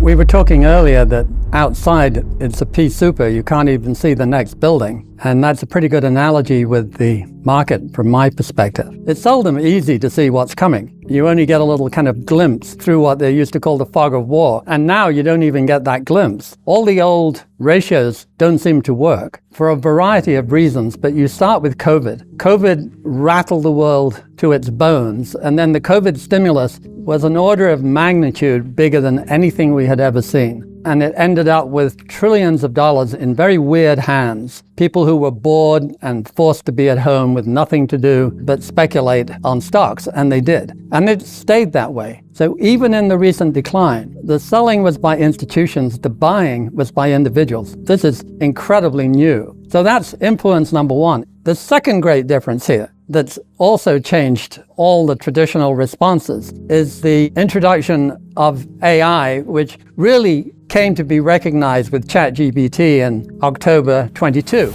We were talking earlier that outside it's a pea soup, you can't even see the next building. And that's a pretty good analogy with the market from my perspective. It's seldom easy to see what's coming. You only get a little kind of glimpse through what they used to call the fog of war. And now you don't even get that glimpse. All the old ratios don't seem to work for a variety of reasons, but you start with COVID. COVID rattled the world to its bones, and then the COVID stimulus was an order of magnitude bigger than anything we had ever seen. And it ended up with trillions of dollars in very weird hands. People who were bored and forced to be at home with nothing to do but speculate on stocks, and they did. And it stayed that way. So even in the recent decline, the selling was by institutions, the buying was by individuals. This is incredibly new. So that's influence number one. The second great difference here that's also changed all the traditional responses is the introduction of AI, which really came to be recognized with ChatGPT in October 22.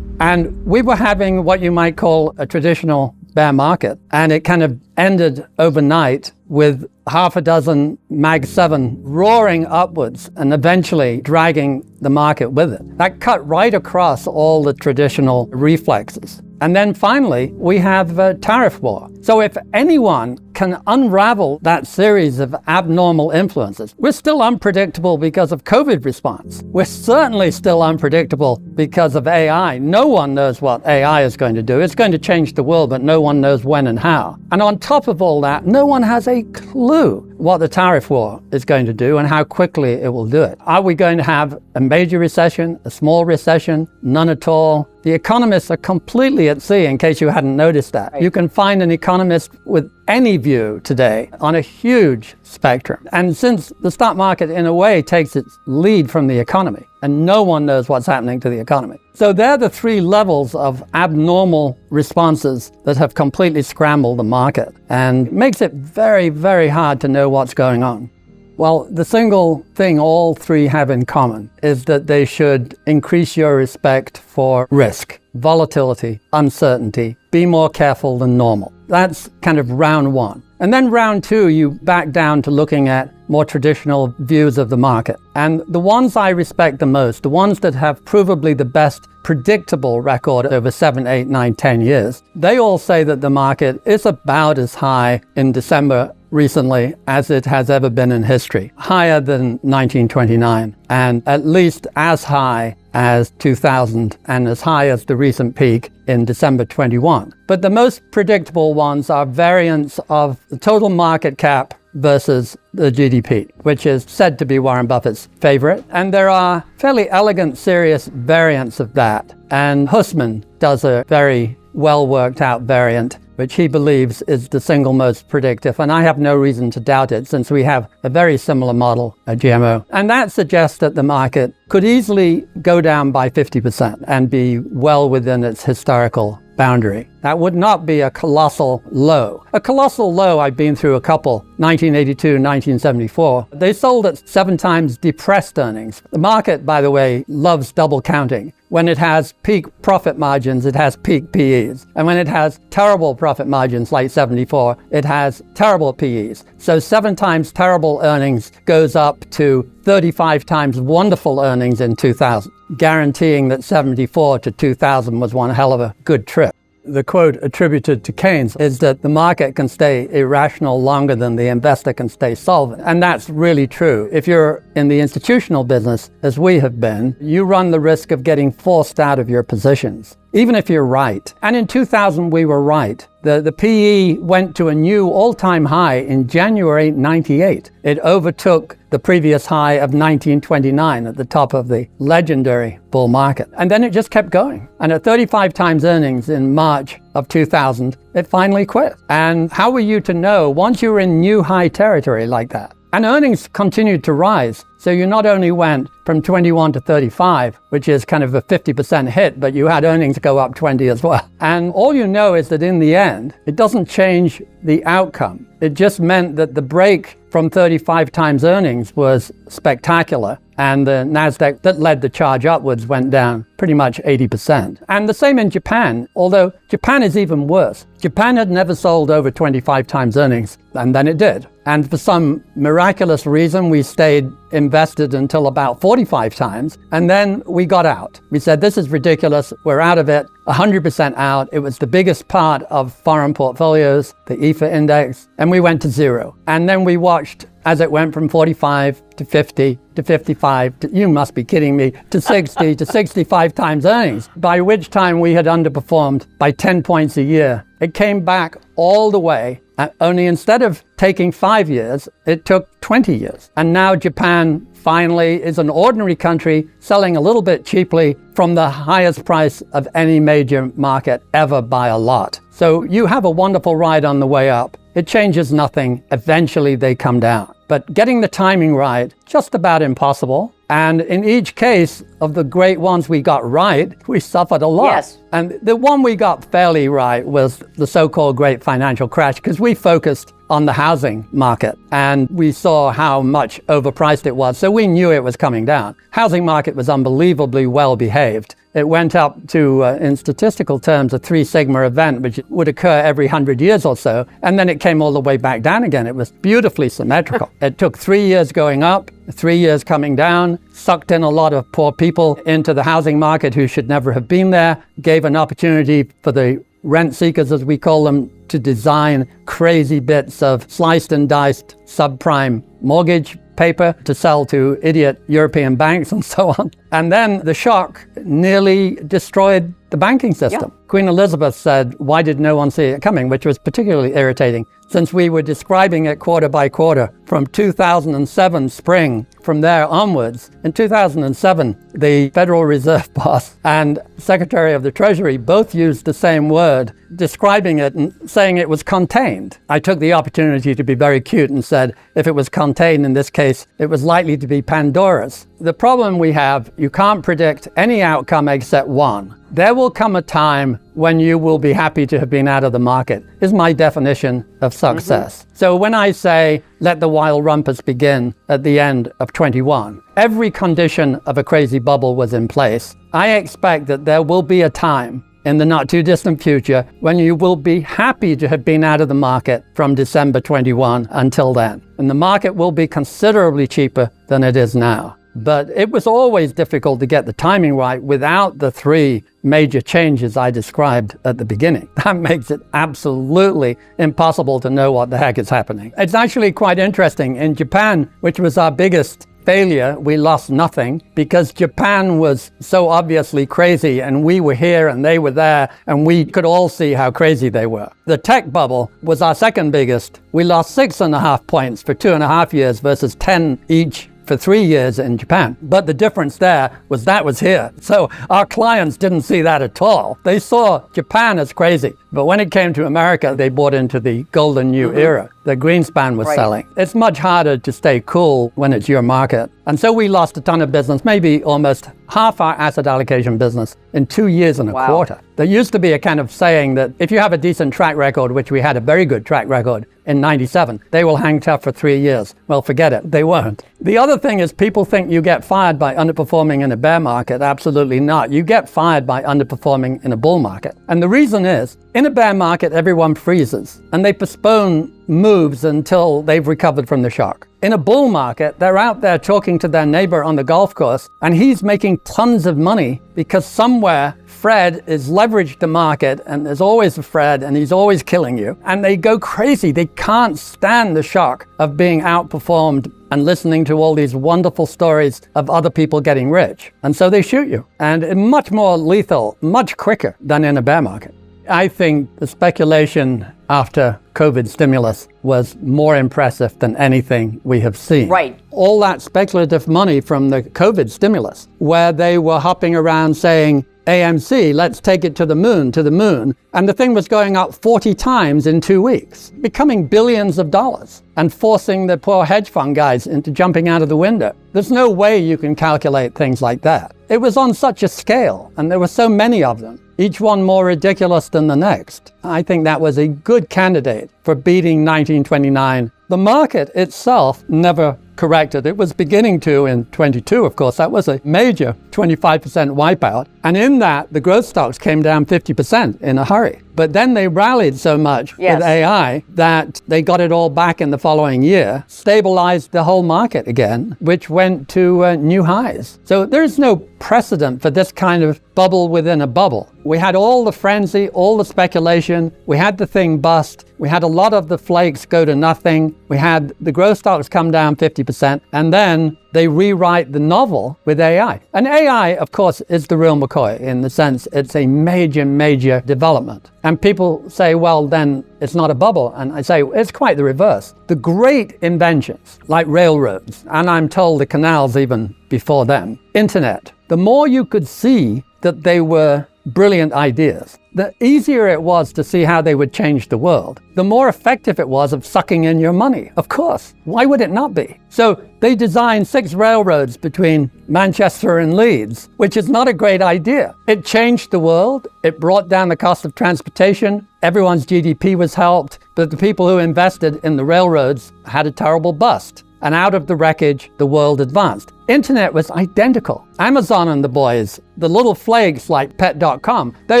And we were having what you might call a traditional bear market, and it kind of ended overnight with half a dozen Mag 7 roaring upwards and eventually dragging the market with it. That cut right across all the traditional reflexes. And then finally, we have a tariff war. So if anyone can unravel that series of abnormal influences, we're still unpredictable because of COVID response. We're certainly still unpredictable because of AI. No one knows what AI is going to do. It's going to change the world, but no one knows when and how. And on top of all that, no one has a clue what the tariff war is going to do and how quickly it will do it. Are we going to have a major recession, a small recession, none at all? The economists are completely at sea, in case you hadn't noticed that. You can find an economist with any view today on a huge spectrum. And since the stock market, in a way, takes its lead from the economy, and no one knows what's happening to the economy. So they're the three levels of abnormal responses that have completely scrambled the market and makes it very, very hard to know what's going on. Well, the single thing all three have in common is that they should increase your respect for risk, volatility, uncertainty. Be more careful than normal. That's kind of round one. And then round two, you back down to looking at more traditional views of the market. And the ones I respect the most, the ones that have provably the best predictable record over 7, 8, 9, 10 years, they all say that the market is about as high in December recently as it has ever been in history, higher than 1929, and at least as high as 2000 and as high as the recent peak in December 21. But the most predictable ones are variants of the total market cap versus the GDP, which is said to be Warren Buffett's favorite. And there are fairly elegant, serious variants of that. And Hussman does a very well worked out variant, which he believes is the single most predictive. And I have no reason to doubt it, since we have a very similar model at GMO. And that suggests that the market could easily go down by 50% and be well within its historical boundary. That would not be a colossal low. A colossal low, I've been through a couple, 1982, 1974. They sold at 7 times depressed earnings. The market, by the way, loves double counting. When it has peak profit margins, it has peak PEs. And when it has terrible profit margins like 74, it has terrible PEs. So 7 times terrible earnings goes up to 35 times wonderful earnings in 2000, guaranteeing that 74 to 2000 was one hell of a good trip. The quote attributed to Keynes is that the market can stay irrational longer than the investor can stay solvent. And that's really true. If you're in the institutional business, as we have been, you run the risk of getting forced out of your positions, even if you're right. And in 2000, we were right. The PE went to a new all-time high in January 98. It overtook the previous high of 1929 at the top of the legendary bull market. And then it just kept going. And at 35 times earnings in March of 2000, it finally quit. And how were you to know once you were in new high territory like that? And earnings continued to rise. So you not only went from 21 to 35, which is kind of a 50% hit, but you had earnings go up 20 as well. And all you know is that in the end, it doesn't change the outcome. It just meant that the break from 35 times earnings was spectacular. and the NASDAQ that led the charge upwards went down pretty much 80%. And the same in Japan, although Japan is even worse. Japan had never sold over 25 times earnings, and then it did. And for some miraculous reason, we stayed invested until about 45 times, and then we got out. We said, this is ridiculous, we're out of it, 100% out. It was the biggest part of foreign portfolios, the EFA index, and we went to zero. And then we watched as it went from 45 to 50 to 55 to, you must be kidding me, to 60 to 65 times earnings, by which time we had underperformed by 10 points a year. It came back all the way, only instead of taking 5 years, it took 20 years. And now Japan finally is an ordinary country selling a little bit cheaply from the highest price of any major market ever by a lot. So you have a wonderful ride on the way up. It changes nothing. Eventually they come down. But getting the timing right, just about impossible. And in each case of the great ones we got right, we suffered a lot. Yes. And the one we got fairly right was the so-called great financial crash, because we focused on the housing market and we saw how much overpriced it was. So we knew it was coming down. Housing market was unbelievably well behaved. It went up to, in statistical terms, a 3 sigma event, which would occur every 100 years or so. And then it came all the way back down again. It was beautifully symmetrical. It took 3 years going up, 3 years coming down, sucked in a lot of poor people into the housing market who should never have been there, gave an opportunity for the rent seekers, as we call them, to design crazy bits of sliced and diced subprime mortgage paper to sell to idiot European banks and so on. And then the shock nearly destroyed the banking system. Yeah. Queen Elizabeth said, why did no one see it coming? Which was particularly irritating, since we were describing it quarter by quarter from 2007 spring. From there onwards, in 2007, the Federal Reserve boss and Secretary of the Treasury both used the same word, describing it and saying it was contained. I took the opportunity to be very cute and said, if it was contained in this case, it was likely to be Pandora's. The problem we have, you can't predict any outcome except one. There will come a time when you will be happy to have been out of the market, is my definition of success. So when I say, let the wild rumpus begin at the end of 21, every condition of a crazy bubble was in place. I expect that there will be a time in the not too distant future when you will be happy to have been out of the market from December 21 until then. And the market will be considerably cheaper than it is now. But it was always difficult to get the timing right without the 3 major changes I described at the beginning. That makes it absolutely impossible to know what the heck is happening. It's actually quite interesting. In Japan, which was our biggest failure, we lost nothing because Japan was so obviously crazy and we were here and they were there and we could all see how crazy they were. The tech bubble was our second biggest. We lost 6.5 points for 2.5 years versus 10 each for 3 years in Japan. But the difference there was that was here. So our clients didn't see that at all. They saw Japan as crazy. But when it came to America, they bought into the golden new era that Greenspan was selling. It's much harder to stay cool when it's your market. And so we lost a ton of business, maybe almost half our asset allocation business in 2 years and a quarter. There used to be a kind of saying that if you have a decent track record, which we had a very good track record in 97, they will hang tough for 3 years. Well, forget it, they won't. The other thing is people think you get fired by underperforming in a bear market. Absolutely not. You get fired by underperforming in a bull market. And the reason is, in a bear market, everyone freezes and they postpone moves until they've recovered from the shock. In a bull market, they're out there talking to their neighbor on the golf course and he's making tons of money because somewhere Fred is leveraged the market and there's always a Fred and he's always killing you. And they go crazy. They can't stand the shock of being outperformed and listening to all these wonderful stories of other people getting rich. And so they shoot you. And it's much more lethal, much quicker than in a bear market. I think the speculation after COVID stimulus was more impressive than anything we have seen. Right. All that speculative money from the COVID stimulus, where they were hopping around saying, AMC, let's take it to the moon. And the thing was going up 40 times in 2 weeks, becoming billions of dollars and forcing the poor hedge fund guys into jumping out of the window. There's no way you can calculate things like that. It was on such a scale and there were so many of them, each one more ridiculous than the next. I think that was a good candidate for beating 1929. The market itself never corrected. It was beginning to in 22, of course. That was a major 25% wipeout. And in that, the growth stocks came down 50% in a hurry. But then they rallied so much with AI that they got it all back in the following year, stabilized the whole market again, which went to new highs. So there's no precedent for this kind of bubble within a bubble. We had all the frenzy, all the speculation. We had the thing bust. We had a lot of the flakes go to nothing. We had the growth stocks come down 50%. And then they rewrite the novel with AI. And AI, of course, is the real McCoy in the sense it's a major, major development. And people say, well, then it's not a bubble. And I say, it's quite the reverse. The great inventions, like railroads, and I'm told the canals even before them, internet, the more you could see that they were brilliant ideas, the easier it was to see how they would change the world, the more effective it was of sucking in your money. Of course, why would it not be? So they designed 6 railroads between Manchester and Leeds, which is not a great idea. It changed the world. It brought down the cost of transportation. Everyone's GDP was helped, but the people who invested in the railroads had a terrible bust. And out of the wreckage, the world advanced. Internet was identical. Amazon and the boys, the little flakes like pet.com, they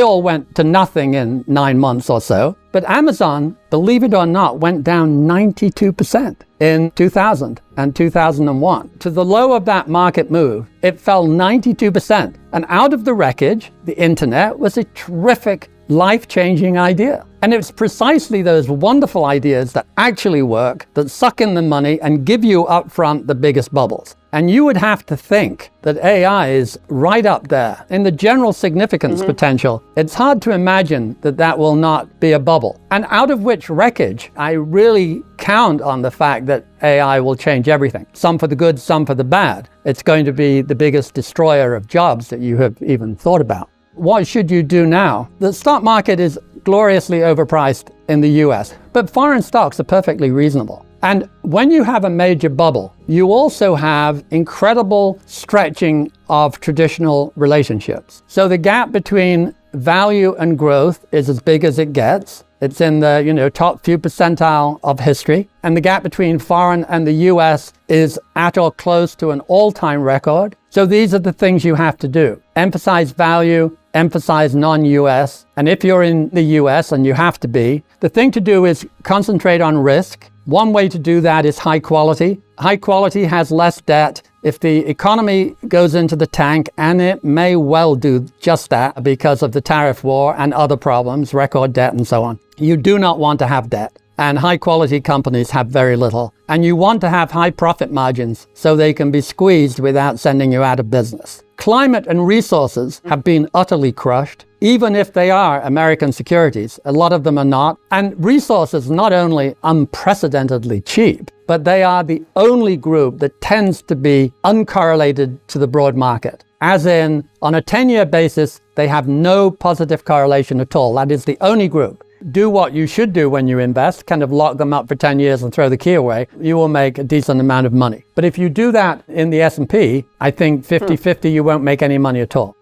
all went to nothing in 9 months or so. But Amazon, believe it or not, went down 92% in 2000 and 2001. To the low of that market move, it fell 92%. And out of the wreckage, the internet was a terrific, life-changing idea. And it's precisely those wonderful ideas that actually work, that suck in the money and give you upfront the biggest bubbles. And you would have to think that AI is right up there in the general significance potential. It's hard to imagine that that will not be a bubble. And out of which wreckage, I really count on the fact that AI will change everything. Some for the good, some for the bad. It's going to be the biggest destroyer of jobs that you have even thought about. What should you do now? The stock market is gloriously overpriced in the US, but foreign stocks are perfectly reasonable. And when you have a major bubble, you also have incredible stretching of traditional relationships. So the gap between value and growth is as big as it gets. It's in the top few percentile of history. And the gap between foreign and the US is at or close to an all-time record. So these are the things you have to do. Emphasize value, emphasize non-US. And if you're in the US, and you have to be, the thing to do is concentrate on risk. One way to do that is high quality. High quality has less debt. If the economy goes into the tank, and it may well do just that because of the tariff war and other problems, record debt and so on, you do not want to have debt. And high quality companies have very little. And you want to have high profit margins so they can be squeezed without sending you out of business. Climate and resources have been utterly crushed, even if they are American securities. A lot of them are not. And resources not only unprecedentedly cheap, but they are the only group that tends to be uncorrelated to the broad market. As in, on a 10-year basis, they have no positive correlation at all. That is the only group. Do what you should do when you invest, kind of lock them up for 10 years and throw the key away. You will make a decent amount of money. But if you do that in the S&P, I think 50-50, you won't make any money at all.